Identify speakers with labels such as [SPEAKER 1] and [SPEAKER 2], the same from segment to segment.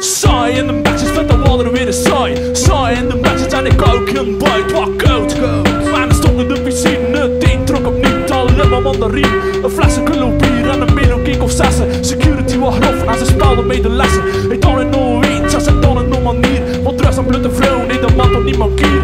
[SPEAKER 1] Saai in de matches, vet de waderen weer de saai. Saai in de matches en ik ook een bite, wat koud. Maar er stonden de piscine, 10 trok op niet, alleen mandarine. Een flessen kilo bier en een middel kick of zessen. Security was grof en ze spelden mee de lessen. Ik dan in no eens, als ik dan in no manier. Want dress en blutte vrouw, nee de man toch niet mankeer.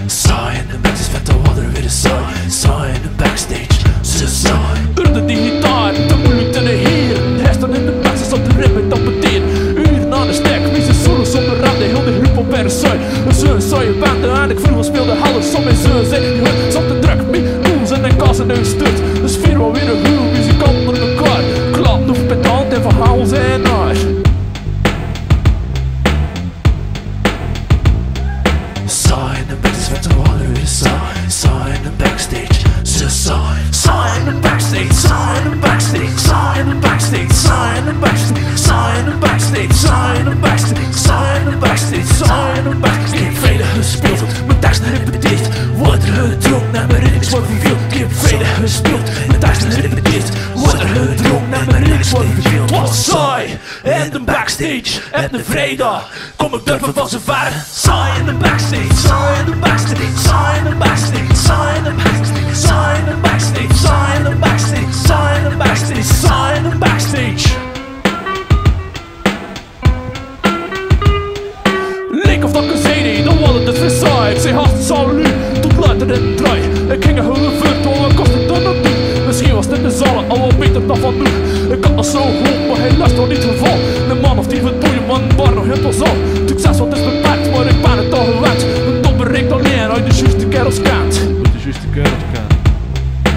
[SPEAKER 1] Saai in de matches, vet de waderen weer de saai. Saai in de backstage, ze saai. Urde die gitaar, te moeilijk te negeren. Herstel in de matches op de rib en tapeteer. Uren aan de stek, wie zijn solos op de rand, de hele groep op per saai. Een zo'n saaie band en ik vroeger speelde halen som in zo'n zin. Je hoort zat te druk, mee moes en een kas en een stut. De sfeer wel weer een groep, muzikanten onder elkaar. Klapt of pedant en verhaal zijn naar. Saai in de matches, vet de waderen weer de saai. Saai in de backstage, ze saai. Saai in de backstage, saai in de backstage, saai in de backstage, saai in de backstage, saai in de backstage, saai in de backstage, saai in de backstage, saai in de backstage. Ik heb vrede gespeeld, mijn teksten repeteert. Wordt er gedronken en mijn lyrics wordt verveeld. Ik heb vrede gespeeld, mijn teksten repeteert. Wordt er gedronken en mijn lyrics wordt verveeld. Wat saai in de backstage, en de vrijdag kom ik durven van z'n ver. Saai in de backstage, saai in de backstage, saai in de backstage, saai in de backstage, saai in de backstage, saai in de backstage, saai in de backstage, saai in de backstage. Leek of dat ik een CD, dan was het dus weer saai. Ik zei hartstikke salu, tot later in de draai. Ik ging een hele vlucht, maar wat kost het dan nog niet? Misschien was dit de zalen al wel beter dan van nu. Ik had nog zo hoog, maar helaas nog niet geval. De man of die wat doe je man, bar nog heel al. Succes wat is beperkt, maar ik ben het al gewend. Een top bereikt alleen uit de juiste kerels kent.
[SPEAKER 2] Uit de juiste kerels kent.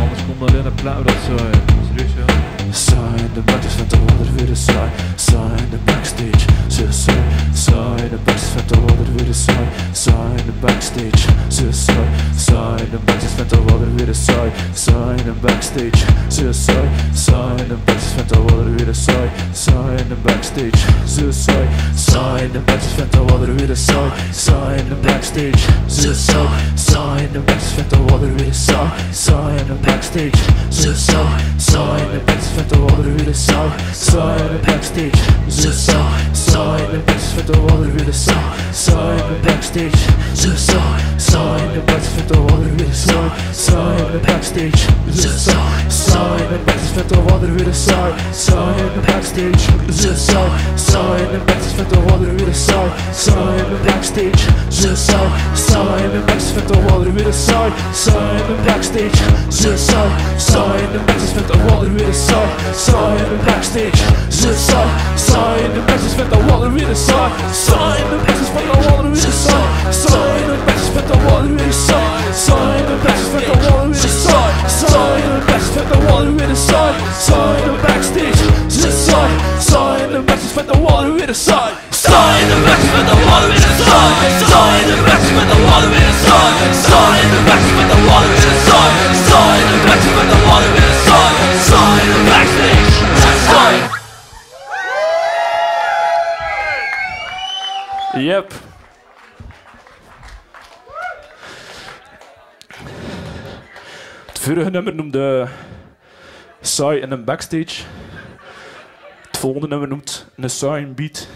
[SPEAKER 2] Anders komt alleen een plaat dat saai. Serieus ja?
[SPEAKER 1] Saai in de matches, vet de waderen weer de saai. Saai in de backstage, ze saai. Saai in de matches, vet de waderen weer de saai. Saai in de backstage, ze saai. Saai in de matches, vet de waderen weer de saai. Saai in de backstage, ze saai. Saai in de matches, vet de waderen weer de saai. Saai in de backstage, ze saai. Saai in de matches, vet de waderen weer de saai. Saai in de backstage, ze saai. Saai in de matches, vet de waderen weer de saai. Saai in de backstage, ze saai. Saai in de matches, vet de waderen weer de saai. Saai in de backstage, ze saai. Saai in de matches, vet de waderen weer de saai. Saai in de backstage, ze saai. Saai in de matches, vet de waderen weer de saai. Saai in de backstage, ze saai. Saai in de matches, vet de waderen weer de saai. Saai in de backstage, ze saai. Saai in de matches, vet de waderen weer de saai. Saai in de backstage, ze saai. Saai in de matches, vet de waderen weer de saai. Saai in de backstage, ze saai. Saai in de matches, vet de waderen weer de saai. Saai in de backstage, ze saai. Saai in de matches, vet de waderen weer de saai. Saai in de matches, vet de waderen weer de saai. Saai in de matches, vet de waderen weer de saai. Saai in de matches, vet de waderen weer de saai. Saai in de matches, vet de waderen weer de saai. Saai in de backstage, ze saai. Saai in de matches, vet de waderen weer de saai. Saai in de matches, vet de waderen weer de saai. Saai in de matches, vet de waderen weer de saai. Saai in de matches, vet de waderen weer de saai. Saai in de matches, vet de waderen weer de saai. Saai in de backstage, ze saai. Yep. Het vorige nummer noemde saai in een backstage. Het volgende nummer noemt een saai beat.